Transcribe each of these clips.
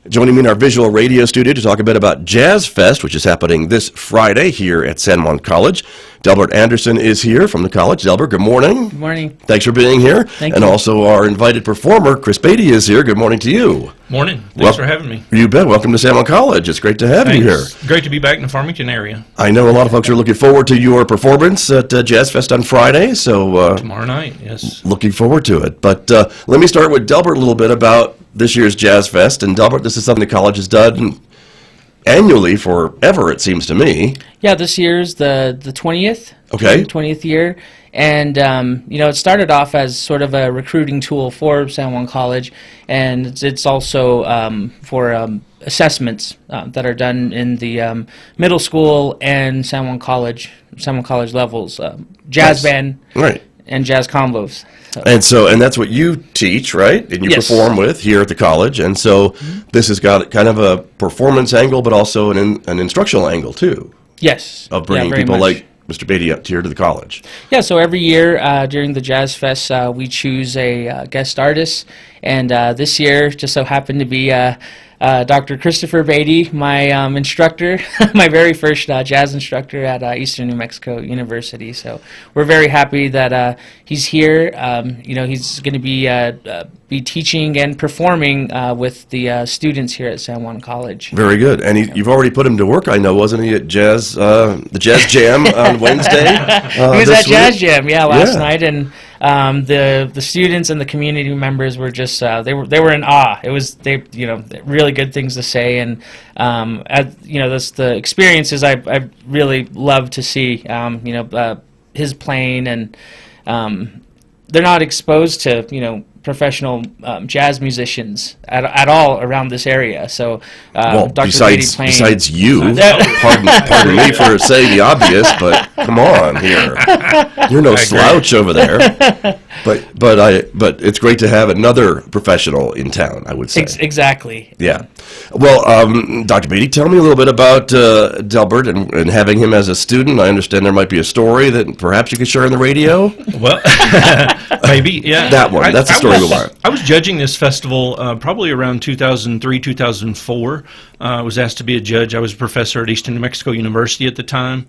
Joining me in our visual radio studio to talk a bit about JazzFest, which is happening this Friday here at San Juan College. Delbert Anderson is here from the college. Delbert, good morning. Good morning. Thanks for being here. Thank and you. Also our invited performer, Chris Beaty, is here. Good morning to you. Morning. Thanks for having me. You bet. Welcome to San Juan College. It's great to have you here. Great to be back in the Farmington area. I know a lot of folks are looking forward to your performance at JazzFest on Friday, so Tomorrow night, yes. looking forward to it. But let me start with Delbert a little bit about this year's JazzFest. And Delbert, this is something the college has done annually forever, it seems to me. Yeah, this year's the 20th. Okay. 20th year. And, it started off as sort of a recruiting tool for San Juan College. And it's also for assessments that are done in the middle school and San Juan College levels. Jazz band and jazz combos. And that's what you teach, right? And you Yes. perform with here at the college. And so this has got kind of a performance angle, but also an instructional angle, too, Yes. of bringing very people much. like Mr. Beatty up here to the college. Yeah, so every year during the Jazz Fest, we choose a guest artist. And this year just so happened to be Dr. Christopher Beatty, my instructor, my very first jazz instructor at Eastern New Mexico University. So we're very happy that he's here. He's going to be teaching and performing with the students here at San Juan College. Very good. And you've already put him to work, I know, wasn't he, at the Jazz Jam on Wednesday? He was at Jazz Jam, last Yeah. night, and the students and the community members were just they were in awe. It was really good things to say, and that's the experiences I really love to see. His playing, and they're not exposed to professional jazz musicians at all around this area. So Dr. Beatty playing. Besides you, pardon me for saying the obvious, but come on here, you're no slouch over there. But it's great to have another professional in town, I would say. Exactly. Yeah. Well, Dr. Beatty, tell me a little bit about Delbert and having him as a student. I understand there might be a story that perhaps you could share on the radio. Well, maybe, yeah. That one. That's the story we want. I was judging this festival probably around 2003, 2004. I was asked to be a judge. I was a professor at Eastern New Mexico University at the time.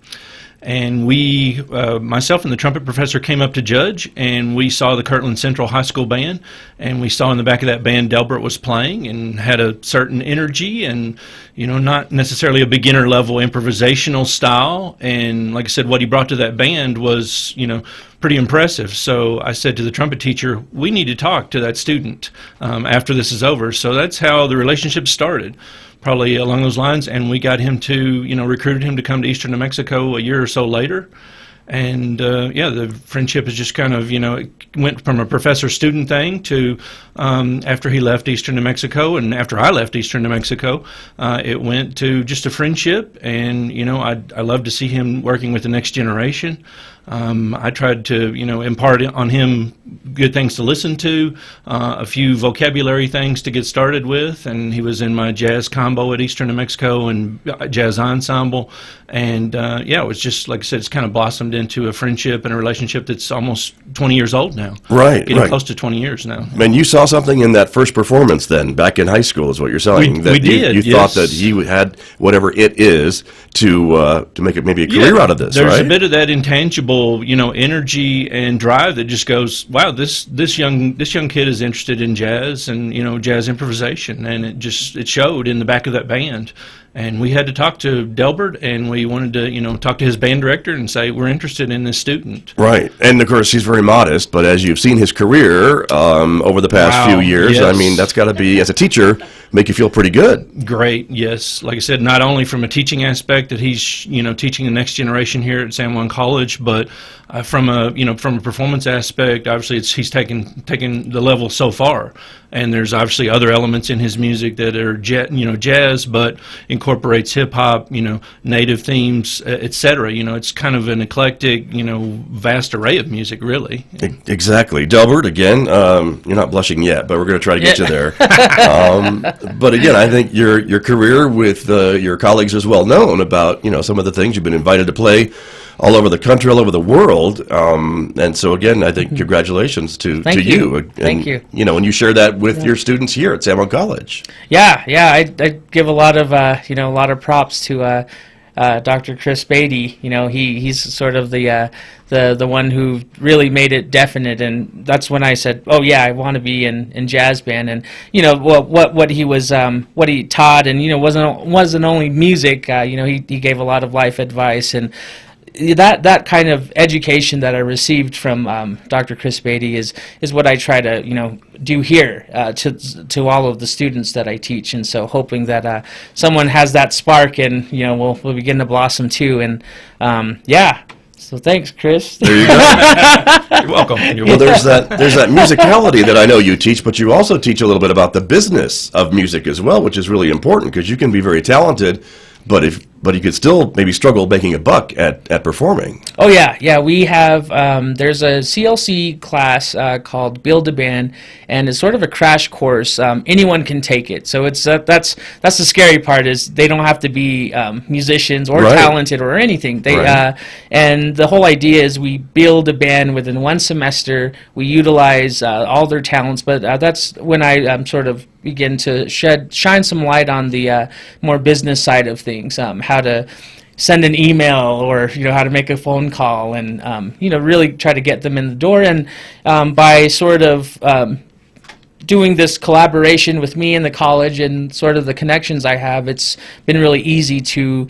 And we, myself and the trumpet professor, came up to judge, and we saw the Kirtland Central High School band, and we saw in the back of that band Delbert was playing and had a certain energy and, not necessarily a beginner level improvisational style. And like I said, what he brought to that band was, pretty impressive. So I said to the trumpet teacher, we need to talk to that student after this is over. So that's how the relationship started. Probably along those lines, and we got him to, recruited him to come to Eastern New Mexico a year or so later. And, the friendship is just kind of, it went from a professor-student thing to after he left Eastern New Mexico and after I left Eastern New Mexico, it went to just a friendship. And, I love to see him working with the next generation. I tried to, impart on him good things to listen to, a few vocabulary things to get started with, and he was in my jazz combo at Eastern New Mexico and jazz ensemble, and it was just, like I said, it's kind of blossomed into a friendship and a relationship that's almost 20 years old now. Getting close to 20 years now. And you saw something in that first performance then, back in high school, is what you're saying. We did, You thought that he had whatever it is to make it maybe a career out of this, there's right? There's a bit of that intangible, energy and drive that just goes, wow, this young kid is interested in jazz and, jazz improvisation. And it showed in the back of that band. And we had to talk to Delbert, and we wanted to, talk to his band director and say, we're interested in this student. Right. And, of course, he's very modest, but as you've seen his career over the past few years, yes. I mean, that's got to be, as a teacher, make you feel pretty good. Great, yes. Like I said, not only from a teaching aspect that he's, teaching the next generation here at San Juan College, but from a performance aspect, obviously he's taken the level so far. And there's obviously other elements in his music that are jazz, but incorporates hip hop, native themes, etc. It's kind of an eclectic, vast array of music, really. Exactly. Delbert, again, you're not blushing yet, but we're going to try to get you there. But again, I think your career with your colleagues is well known about, some of the things you've been invited to play all over the country, all over the world. And so again, I think congratulations to Thank you. you. Thank you. You know, and you share that with your students here at San Juan College. Yeah, I give a lot of a lot of props to Dr. Chris Beaty. You know, he's sort of the one who really made it definite, and that's when I said, oh yeah, I want to be in jazz band. And you know what he was what he taught, and you know wasn't only music. You know, he gave a lot of life advice, and that kind of education that I received from Dr. Chris Beaty is what I try to do here to all of the students that I teach, and so hoping that someone has that spark and we'll begin to blossom too. And so thanks, Chris. There you go. You're welcome. Well, there's that musicality that I know you teach, but you also teach a little bit about the business of music as well, which is really important because you can be very talented, but you could still maybe struggle making a buck at performing. Oh yeah. We have there's a CLC class called Build a Band, and it's sort of a crash course. Anyone can take it. So it's that's the scary part is they don't have to be musicians or Right. talented or anything. They Right. and the whole idea is we build a band within one semester. We utilize all their talents, but that's when I sort of begin to shine some light on the more business side of things. How to send an email, or how to make a phone call, and really try to get them in the door. And by sort of doing this collaboration with me and the college and sort of the connections I have, it's been really easy to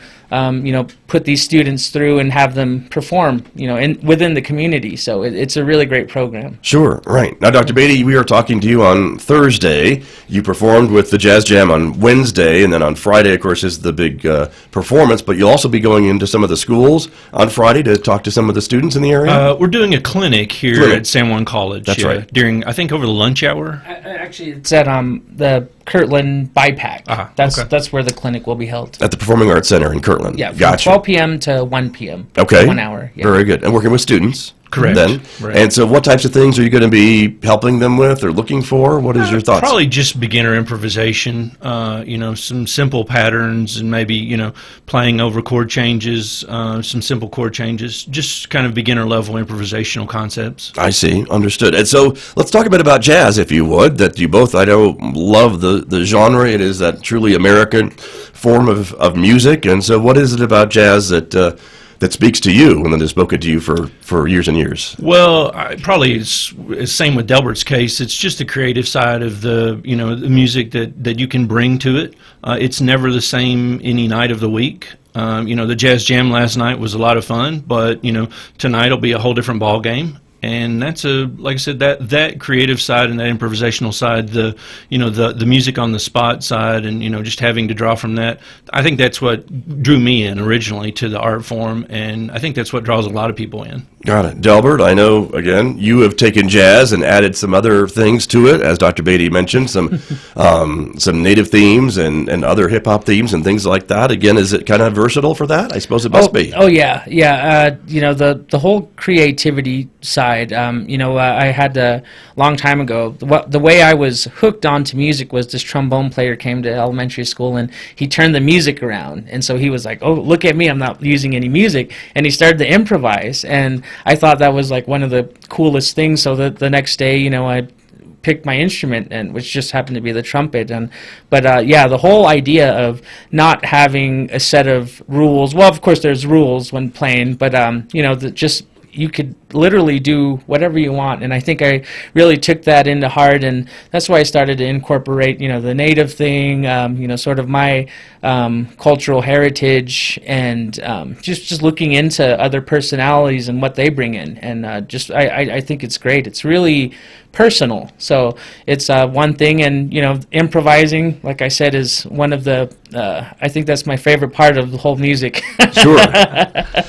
put these students through and have them perform within the community. So it's a really great program. Sure, right. Now, Dr. Beaty, we are talking to you on Thursday. You performed with the Jazz Jam on Wednesday, and then on Friday, of course, is the big performance, but you'll also be going into some of the schools on Friday to talk to some of the students in the area? We're doing a clinic here at San Juan College. That's right. During, I think, over the lunch hour. Actually, it's at the Kirtland BIPAC. That's where the clinic will be held. At the Performing Arts Center in Kirtland. Yeah, from Gotcha. 12 p.m. to 1 p.m. Okay. 1 hour. Yeah. Very good. And working with students. Correct. Then. Right. And so what types of things are you going to be helping them with or looking for? What is your thoughts? Probably just beginner improvisation, some simple patterns, and maybe, playing over chord changes, some simple chord changes, just kind of beginner level improvisational concepts. I see. Understood. And so let's talk a bit about jazz, if you would, that you both, I know, love the genre. It is that truly American form of music. And so what is it about jazz that speaks to you and that has spoken to you for years and years? Well, probably it's same with Delbert's case. It's just the creative side of the music that you can bring to it. It's never the same any night of the week. The Jazz Jam last night was a lot of fun, but tonight will be a whole different ball game. And that's like I said, that creative side and that improvisational side, the music on the spot side, and just having to draw from that. I think that's what drew me in originally to the art form, and I think that's what draws a lot of people in. Got it. Delbert, I know, again, you have taken jazz and added some other things to it, as Dr. Beaty mentioned, some native themes and other hip-hop themes and things like that. Again, is it kind of versatile for that? I suppose it must be. Oh, yeah. The whole creativity side, I had a long time ago, the way I was hooked onto music was this trombone player came to elementary school, and he turned the music around. And so he was like, oh, look at me, I'm not using any music. And he started to improvise, and I thought that was like one of the coolest things. So that the next day, I picked my instrument, and which just happened to be the trumpet. But the whole idea of not having a set of rules. Well, of course, there's rules when playing, but just you could literally do whatever you want, and I think I really took that into heart, and that's why I started to incorporate the native thing, sort of my cultural heritage, and just looking into other personalities and what they bring in, and I think it's great. It's really personal, so it's one thing, and improvising, like I said, is one of the I think that's my favorite part of the whole music. Sure.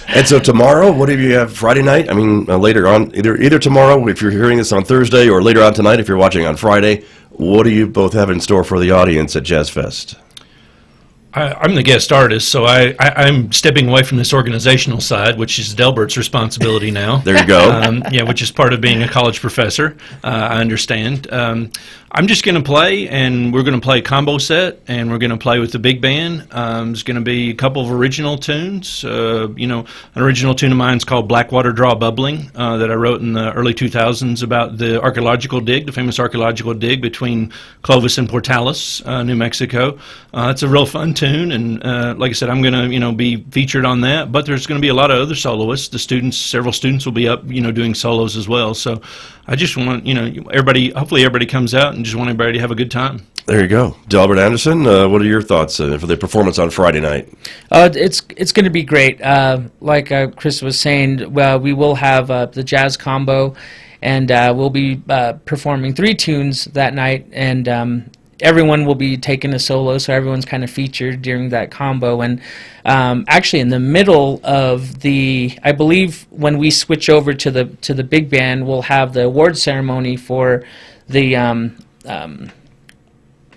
And so tomorrow, what do you have Friday night? I mean, later on, either tomorrow, if you're hearing this on Thursday, or later on tonight, if you're watching on Friday, what do you both have in store for the audience at JazzFest? I'm the guest artist, so I'm stepping away from this organizational side, which is Delbert's responsibility now. There you go. Yeah, which is part of being a college professor. I understand. I'm just going to play, and we're going to play a combo set, and we're going to play with the big band. There's going to be a couple of original tunes. An original tune of mine is called Blackwater Draw Bubbling that I wrote in the early 2000s about the archaeological dig, the famous archaeological dig between Clovis and Portales, New Mexico. It's a real fun tune, and like I said, I'm going to be featured on that. But there's going to be a lot of other soloists. Several students will be up, doing solos as well. So I just want everybody. Hopefully, everybody comes out and just want everybody to have a good time. There you go. Delbert Anderson, what are your thoughts for the performance on Friday night? It's going to be great. Like Chris was saying, we will have the jazz combo, and we'll be performing 3 tunes that night, and everyone will be taking a solo, so everyone's kind of featured during that combo. And actually, in the middle of I believe when we switch over to the big band, we'll have the award ceremony for the jazz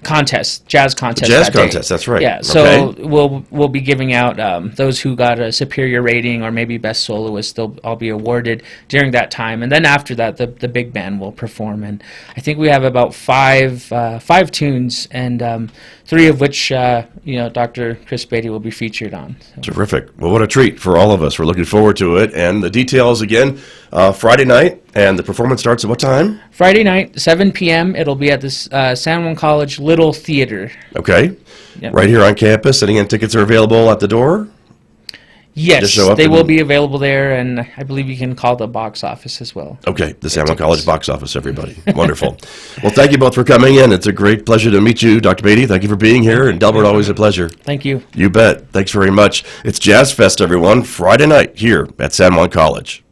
contest. Jazz contest, that's right. Yeah, so we'll be giving out those who got a superior rating or maybe best soloist. They'll all be awarded during that time, and then after that, the big band will perform. And I think we have about five tunes, and 3 of which Dr. Chris Beaty will be featured on. So. Terrific. Well, what a treat for all of us. We're looking forward to it. And the details again, Friday night, and the performance starts at what time? Friday night, 7 p.m. It'll be at the San Juan College Little Theater. Okay. Yep. Right here on campus. And again, tickets are available at the door? Yes, they will be available there, and I believe you can call the box office as well. Okay, the San Juan College box office, everybody. Wonderful. Well, thank you both for coming in. It's a great pleasure to meet you, Dr. Beaty. Thank you for being here, and Delbert, always a pleasure. Thank you. You bet. Thanks very much. It's JazzFest, everyone, Friday night here at San Juan College.